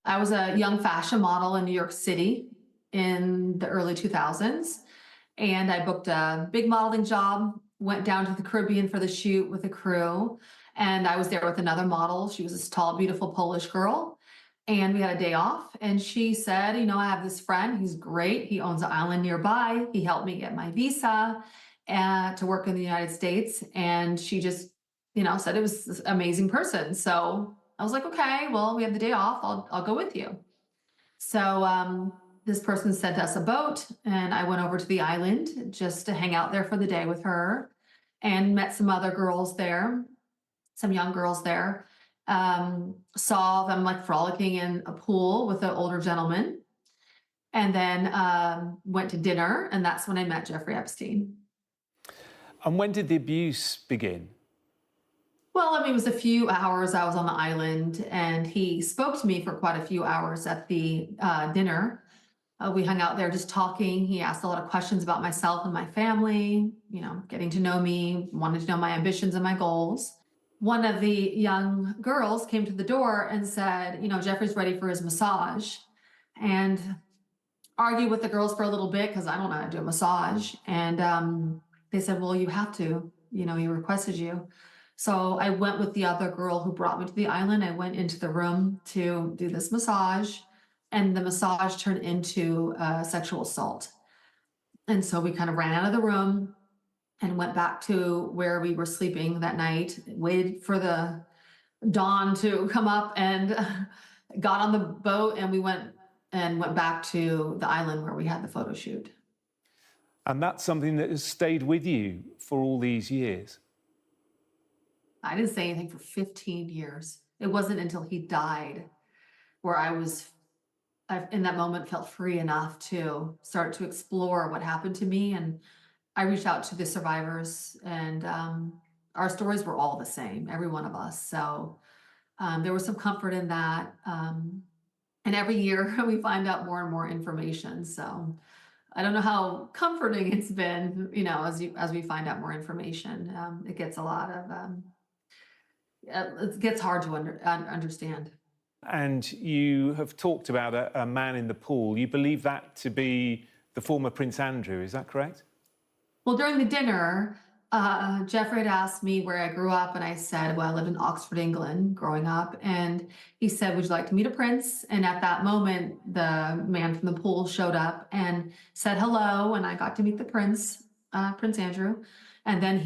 I was a young fashion model in New York City in the early 2000s, and I booked a big modeling job, went down to the Caribbean for the shoot with a crew, and I was there with another model. She was this tall, beautiful Polish girl, and we had a day off, and she said, I have this friend, he's great. He owns an island nearby. He helped me get my visa to work in the United States, and she just, said it was this amazing person. So I was like, okay, well, we have the day off. I'll go with you. So this person sent us a boat, and I went over to the island just to hang out there for the day with her, and met some other girls there, some young girls there. Saw them like frolicking in a pool with an older gentleman, and then went to dinner, and that's when I met Jeffrey Epstein. And when did the abuse begin? Well, it was a few hours I was on the island, and he spoke to me for quite a few hours at the dinner. We hung out there just talking. He asked a lot of questions about myself and my family, getting to know me, wanted to know my ambitions and my goals. One of the young girls came to the door and said, Jeffrey's ready for his massage, and argued with the girls for a little bit because I don't know how to do a massage. And they said, well, you have to, he requested you. So I went with the other girl who brought me to the island. I went into the room to do this massage, and the massage turned into sexual assault. And so we kind of ran out of the room and went back to where we were sleeping that night, waited for the dawn to come up, and got on the boat, and we went back to the island where we had the photo shoot. And that's something that has stayed with you for all these years? I didn't say anything for 15 years. It wasn't until he died where I in that moment, felt free enough to start to explore what happened to me. And I reached out to the survivors, and our stories were all the same, every one of us. So there was some comfort in that. And every year we find out more and more information. So I don't know how comforting it's been, as we find out more information. It gets a lot of, it gets hard to understand. And you have talked about a man in the pool. You believe that to be the former Prince Andrew, is that correct? Well, during the dinner, Jeffrey had asked me where I grew up, and I said, well, I lived in Oxford, England, growing up. And he said, would you like to meet a prince? And at that moment, the man from the pool showed up and said hello, and I got to meet the prince, Prince Andrew. And then he